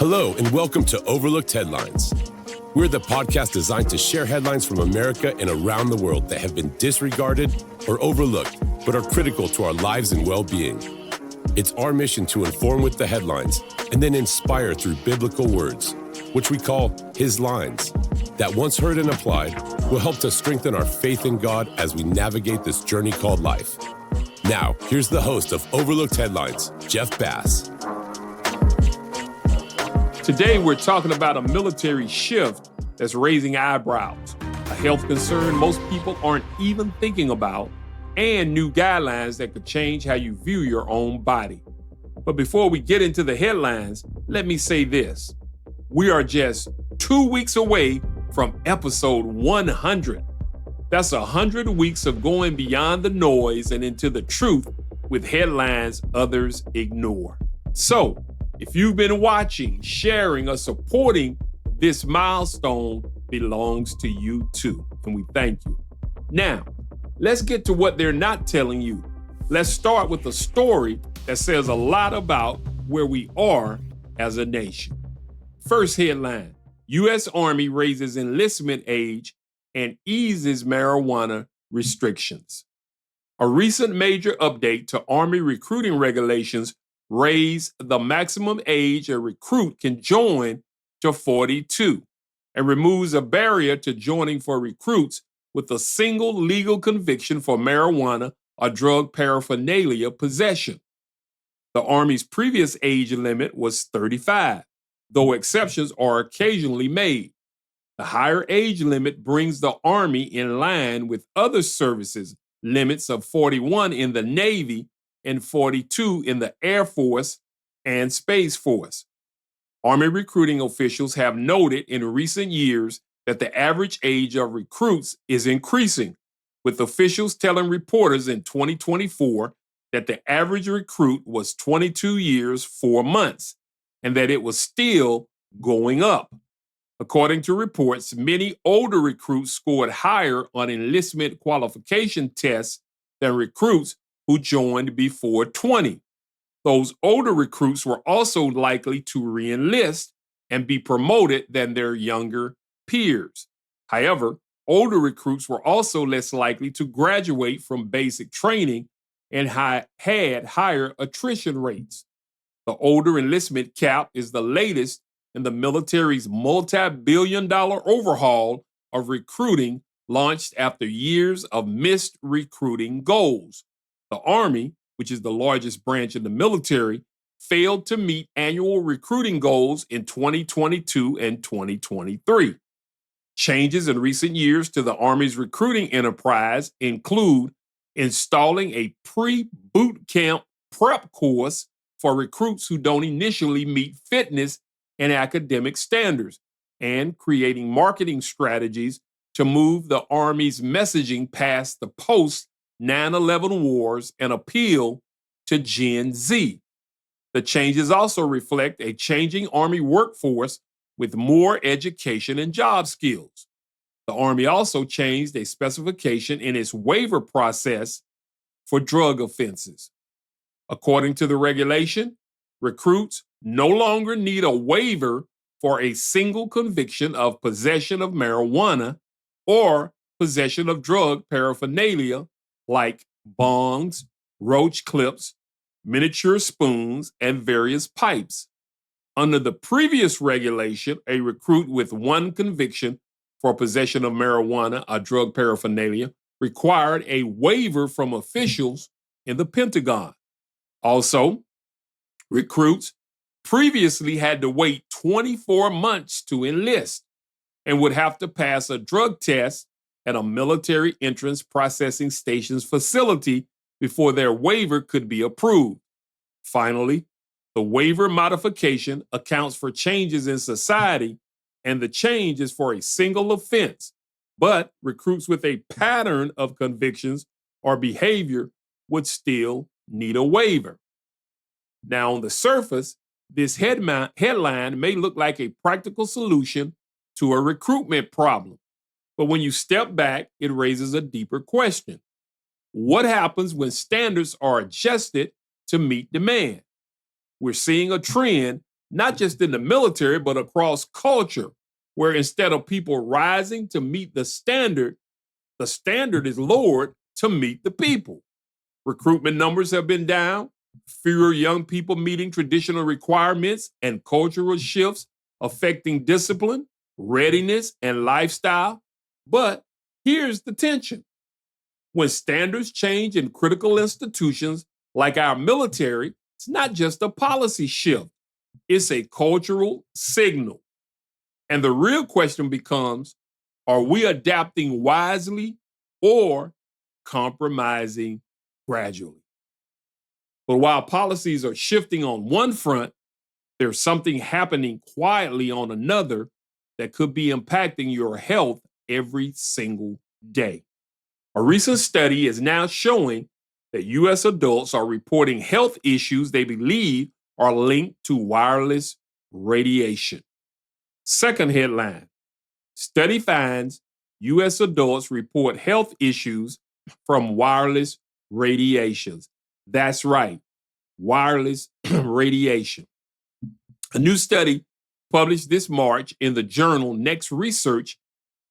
Hello, and welcome to Overlooked Headlines. We're the podcast designed to share headlines from America and around the world that have been disregarded or overlooked, but are critical to our lives and well-being. It's our mission to inform with the headlines and then inspire through biblical words, which we call His Lines, that once heard and applied will help to strengthen our faith in God as we navigate this journey called life. Now, here's the host of Overlooked Headlines, Jeff Bass. Today, we're talking about a military shift that's raising eyebrows, a health concern most people aren't even thinking about, and new guidelines that could change how you view your own body. But before we get into the headlines, let me say this. We are just 2 weeks away from episode 100. That's 100 weeks of going beyond the noise and into the truth with headlines others ignore. So, if you've been watching, sharing, or supporting, this milestone belongs to you too, and we thank you. Now, let's get to what they're not telling you. Let's start with a story that says a lot about where we are as a nation. First headline, U.S. Army raises enlistment age and eases marijuana restrictions. A recent major update to Army recruiting regulations raised the maximum age a recruit can join to 42 and removes a barrier to joining for recruits with a single legal conviction for marijuana or drug paraphernalia possession. The Army's previous age limit was 35, though exceptions are occasionally made. The higher age limit brings the Army in line with other services limits of 41 in the Navy and 42 in the Air Force and Space Force. Army recruiting officials have noted in recent years that the average age of recruits is increasing, with officials telling reporters in 2024 that the average recruit was 22 years, 4 months, and that it was still going up. According to reports, many older recruits scored higher on enlistment qualification tests than recruits who joined before 20. Those older recruits were also likely to re-enlist and be promoted than their younger peers. However, older recruits were also less likely to graduate from basic training and had higher attrition rates. The older enlistment cap is the latest in the military's multi-billion-dollar overhaul of recruiting launched after years of missed recruiting goals. The Army, which is the largest branch in the military, failed to meet annual recruiting goals in 2022 and 2023. Changes in recent years to the Army's recruiting enterprise include installing a pre-boot camp prep course for recruits who don't initially meet fitness and academic standards, and creating marketing strategies to move the Army's messaging past the post-9/11 wars and appeal to Gen Z. The changes also reflect a changing Army workforce with more education and job skills. The Army also changed a specification in its waiver process for drug offenses. According to the regulation, recruits no longer need a waiver for a single conviction of possession of marijuana or possession of drug paraphernalia like bongs, roach clips, miniature spoons, and various pipes. Under the previous regulation, a recruit with one conviction for possession of marijuana or drug paraphernalia required a waiver from officials in the Pentagon. Also, recruits previously had to wait 24 months to enlist and would have to pass a drug test at a military entrance processing station's facility before their waiver could be approved. Finally, the waiver modification accounts for changes in society, and the change is for a single offense, but recruits with a pattern of convictions or behavior would still need a waiver. Now, on the surface, this headline may look like a practical solution to a recruitment problem, but when you step back, it raises a deeper question. What happens when standards are adjusted to meet demand? We're seeing a trend not just in the military, but across culture, where instead of people rising to meet the standard is lowered to meet the people. Recruitment numbers have been down, fewer young people meeting traditional requirements, and cultural shifts affecting discipline, readiness, and lifestyle. But here's the tension. When standards change in critical institutions like our military, it's not just a policy shift, it's a cultural signal. And the real question becomes, are we adapting wisely or compromising gradually? But while policies are shifting on one front, there's something happening quietly on another that could be impacting your health every single day. A recent study is now showing that U.S. adults are reporting health issues they believe are linked to wireless radiation. Second headline, study finds U.S. adults report health issues from wireless radiations. That's right, wireless radiation. A new study published this March in the journal Next Research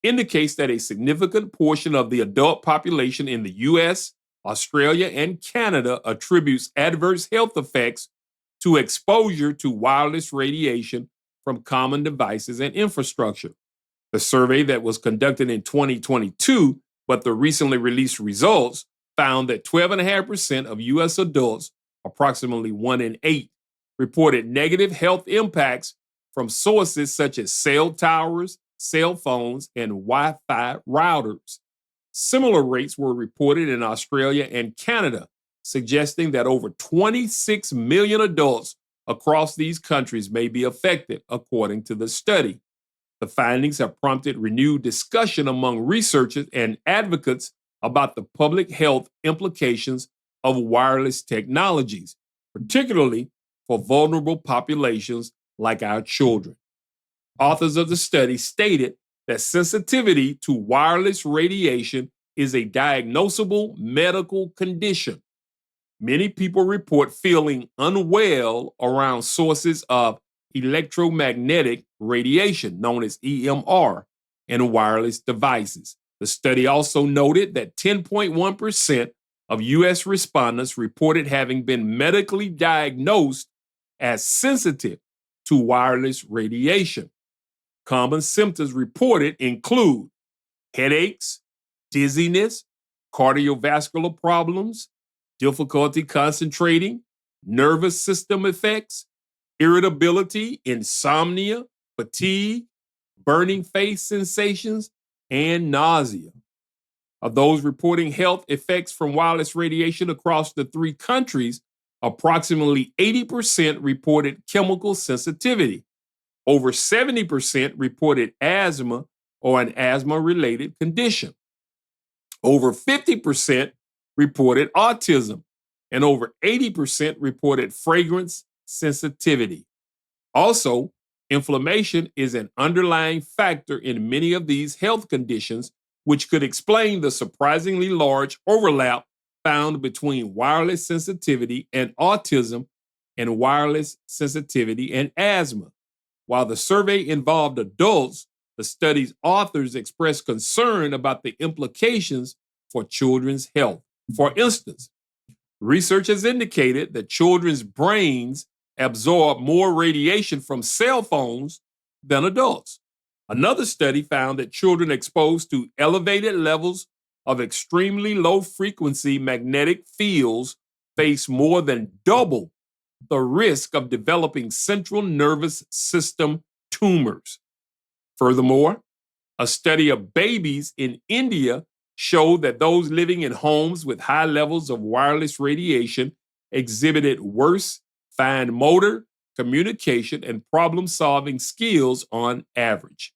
indicates that a significant portion of the adult population in the U.S., Australia, and Canada attributes adverse health effects to exposure to wireless radiation from common devices and infrastructure. The survey that was conducted in 2022, but the recently released results found that 12.5% of U.S. adults, approximately 1 in 8, reported negative health impacts from sources such as cell towers, cell phones, and Wi-Fi routers. Similar rates were reported in Australia and Canada, suggesting that over 26 million adults across these countries may be affected, according to the study. The findings have prompted renewed discussion among researchers and advocates about the public health implications of wireless technologies, particularly for vulnerable populations like our children. Authors of the study stated that sensitivity to wireless radiation is a diagnosable medical condition. Many people report feeling unwell around sources of electromagnetic radiation, known as EMR, in wireless devices. The study also noted that 10.1% of U.S. respondents reported having been medically diagnosed as sensitive to wireless radiation. Common symptoms reported include headaches, dizziness, cardiovascular problems, difficulty concentrating, nervous system effects, irritability, insomnia, fatigue, burning face sensations, and nausea. Of those reporting health effects from wireless radiation across the 3 countries, approximately 80% reported chemical sensitivity. Over 70% reported asthma or an asthma-related condition. Over 50% reported autism, and over 80% reported fragrance sensitivity. Also, inflammation is an underlying factor in many of these health conditions, which could explain the surprisingly large overlap found between wireless sensitivity and autism and wireless sensitivity and asthma. While the survey involved adults, the study's authors expressed concern about the implications for children's health. For instance, research has indicated that children's brains absorb more radiation from cell phones than adults. Another study found that children exposed to elevated levels of extremely low-frequency magnetic fields face more than double the risk of developing central nervous system tumors. Furthermore, a study of babies in India showed that those living in homes with high levels of wireless radiation exhibited worse fine motor, communication, and problem-solving skills on average.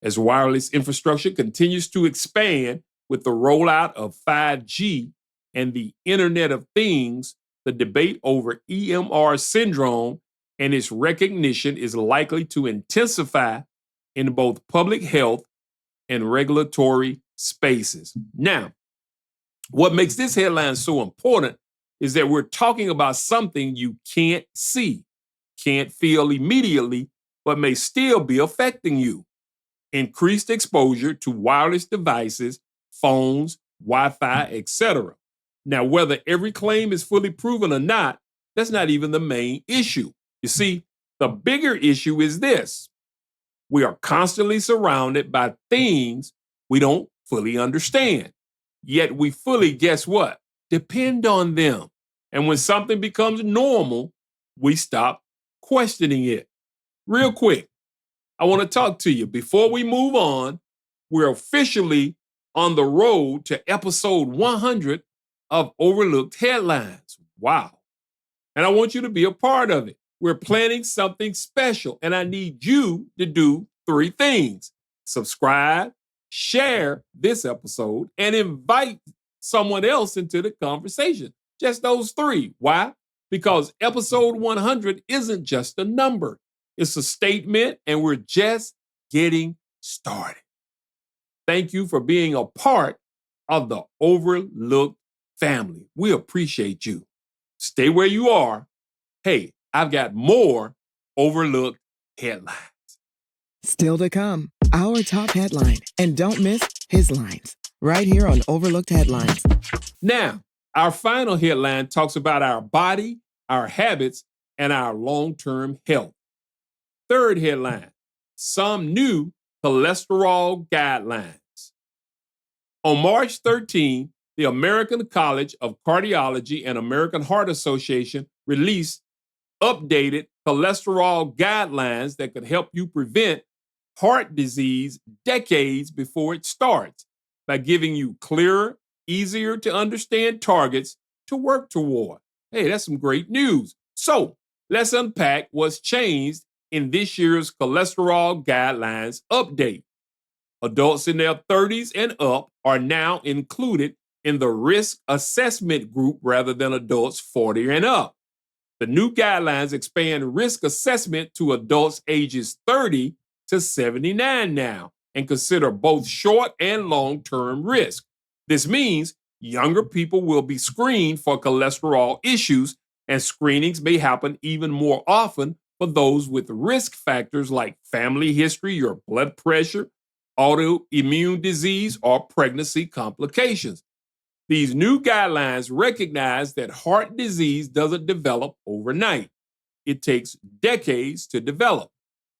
As wireless infrastructure continues to expand with the rollout of 5G and the Internet of Things, the debate over EMR syndrome and its recognition is likely to intensify in both public health and regulatory spaces. Now, what makes this headline so important is that we're talking about something you can't see. can't feel immediately, but may still be affecting you. Increased exposure to wireless devices, phones, Wi-Fi, etc. Now, whether every claim is fully proven or not, that's not even the main issue. You see, the bigger issue is this. We are constantly surrounded by things we don't fully understand. Yet we fully, guess what? Depend on them. And when something becomes normal, we stop questioning it. Real quick, I want to talk to you. Before we move on, we're officially on the road to episode 100 of Overlooked Headlines. Wow. And I want you to be a part of it. We're planning something special, and I need you to do 3 things. Subscribe, share this episode, and invite someone else into the conversation. Just those 3. Why? Because episode 100 isn't just a number. It's a statement, and we're just getting started. Thank you for being a part of the Overlooked family. We appreciate you. Stay where you are. Hey, I've got more Overlooked Headlines. Still to come, our top headline. And don't miss his lines right here on Overlooked Headlines. Now, our final headline talks about our body, our habits, and our long-term health. Third headline, some new cholesterol guidelines. On March 13, the American College of Cardiology and American Heart Association released updated cholesterol guidelines that could help you prevent heart disease decades before it starts by giving you clearer, easier to understand targets to work toward. Hey, that's some great news. So let's unpack what's changed in this year's cholesterol guidelines update. Adults in their 30s and up are now included in the risk assessment group rather than adults 40 and up. The new guidelines expand risk assessment to adults ages 30 to 79 now and consider both short and long-term risk. This means younger people will be screened for cholesterol issues, and screenings may happen even more often for those with risk factors like family history or blood pressure, autoimmune disease, or pregnancy complications. These new guidelines recognize that heart disease doesn't develop overnight. It takes decades to develop.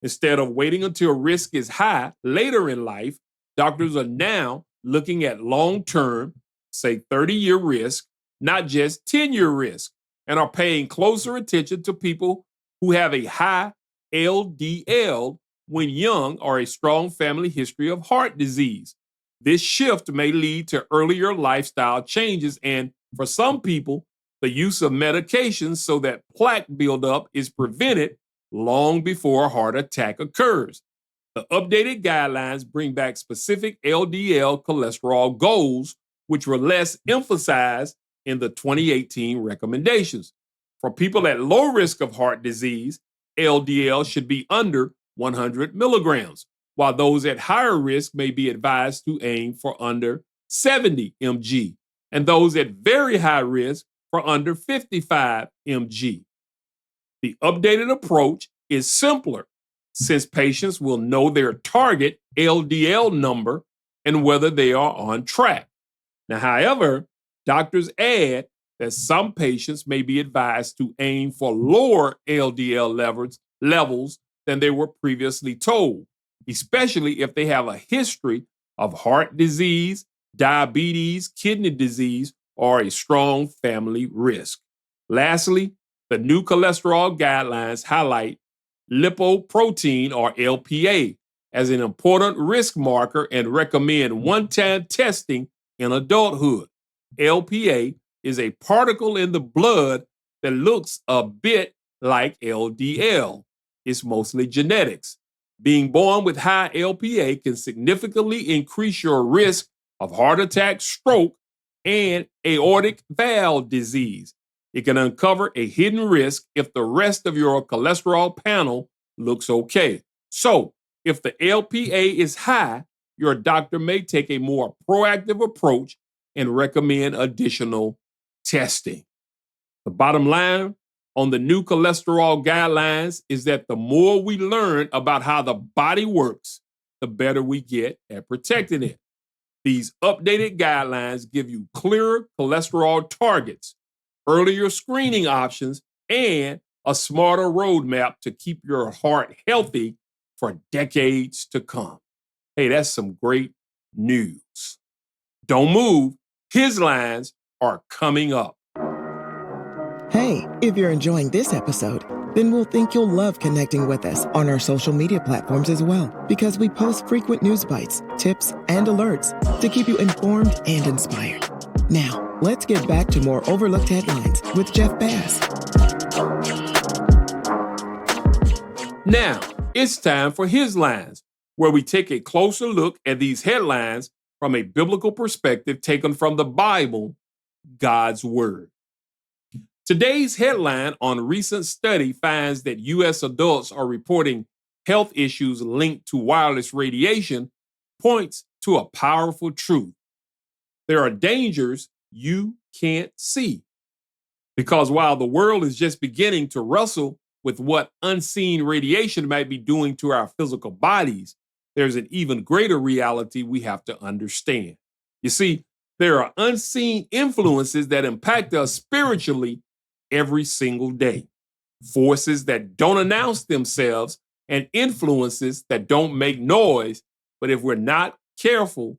Instead of waiting until risk is high later in life, doctors are now looking at long-term, say 30-year risk, not just 10-year risk, and are paying closer attention to people who have a high LDL when young or a strong family history of heart disease. This shift may lead to earlier lifestyle changes and, for some people, the use of medications so that plaque buildup is prevented long before a heart attack occurs. The updated guidelines bring back specific LDL cholesterol goals, which were less emphasized in the 2018 recommendations. For people at low risk of heart disease, LDL should be under 100 milligrams, while those at higher risk may be advised to aim for under 70 mg, and those at very high risk for under 55 mg. The updated approach is simpler since patients will know their target LDL number and whether they are on track. Now, however, doctors add that some patients may be advised to aim for lower LDL levels than they were previously told, especially if they have a history of heart disease, diabetes, kidney disease, or a strong family risk. Lastly, the new cholesterol guidelines highlight lipoprotein, or LPA, as an important risk marker and recommend one-time testing in adulthood. LPA is a particle in the blood that looks a bit like LDL. It's mostly genetics. Being born with high LPA can significantly increase your risk of heart attack, stroke, and aortic valve disease. It can uncover a hidden risk if the rest of your cholesterol panel looks okay. So, if the LPA is high, your doctor may take a more proactive approach and recommend additional testing. The bottom line, on the new cholesterol guidelines is that the more we learn about how the body works, the better we get at protecting it. These updated guidelines give you clearer cholesterol targets, earlier screening options, and a smarter roadmap to keep your heart healthy for decades to come. Hey, that's some great news. Don't move. His lines are coming up. Hey, if you're enjoying this episode, then we'll think you'll love connecting with us on our social media platforms as well, because we post frequent news bites, tips, and alerts to keep you informed and inspired. Now, let's get back to more overlooked headlines with Jeff Bass. Now, it's time for His Lines, where we take a closer look at these headlines from a biblical perspective taken from the Bible, God's Word. Today's headline on a recent study finds that U.S. adults are reporting health issues linked to wireless radiation points to a powerful truth. There are dangers you can't see. Because while the world is just beginning to wrestle with what unseen radiation might be doing to our physical bodies, there's an even greater reality we have to understand. You see, there are unseen influences that impact us spiritually every single day. Forces that don't announce themselves and influences that don't make noise, but if we're not careful,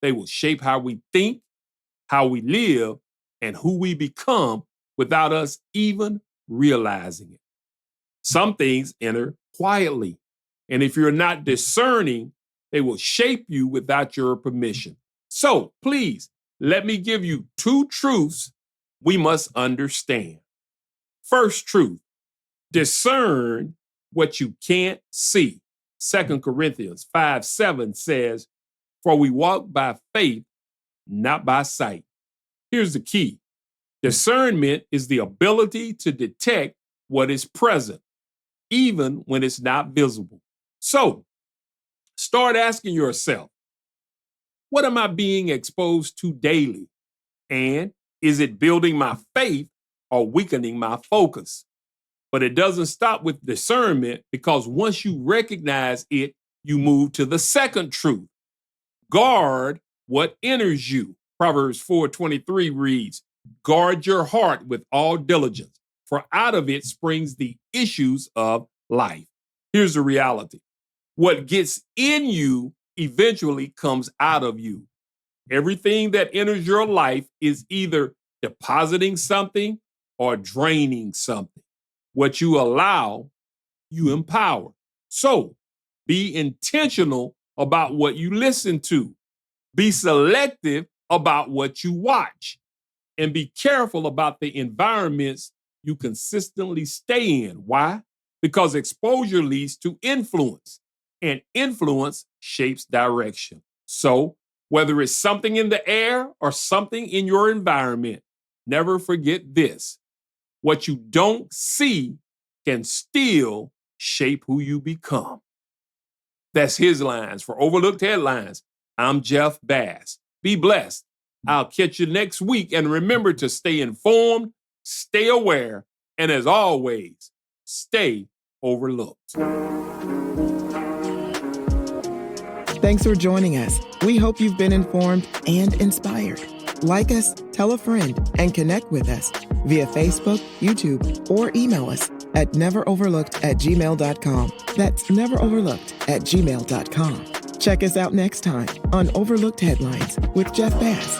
they will shape how we think, how we live, and who we become without us even realizing it. Some things enter quietly, and if you're not discerning, they will shape you without your permission. So please, let me give you two truths we must understand. First truth, discern what you can't see. 2 Corinthians 5:7 says, "For we walk by faith, not by sight." Here's the key. Discernment is the ability to detect what is present, even when it's not visible. So, start asking yourself, what am I being exposed to daily? And is it building my faith or weakening my focus? But it doesn't stop with discernment, because once you recognize it, you move to the second truth. Guard what enters you. Proverbs 4:23 reads, "Guard your heart with all diligence, for out of it springs the issues of life." Here's the reality. What gets in you eventually comes out of you. Everything that enters your life is either depositing something or draining something. What you allow, you empower. So be intentional about what you listen to. Be selective about what you watch. And be careful about the environments you consistently stay in. Why? Because exposure leads to influence, and influence shapes direction. So whether it's something in the air or something in your environment, never forget this. What you don't see can still shape who you become. That's His Lines for Overlooked Headlines. I'm Jeff Bass. Be blessed. I'll catch you next week. And remember to stay informed, stay aware, and as always, stay overlooked. Thanks for joining us. We hope you've been informed and inspired. Like us, tell a friend, and connect with us via Facebook, YouTube, or email us at neveroverlooked@gmail.com. That's neveroverlooked@gmail.com. Check us out next time on Overlooked Headlines with Jeff Bass.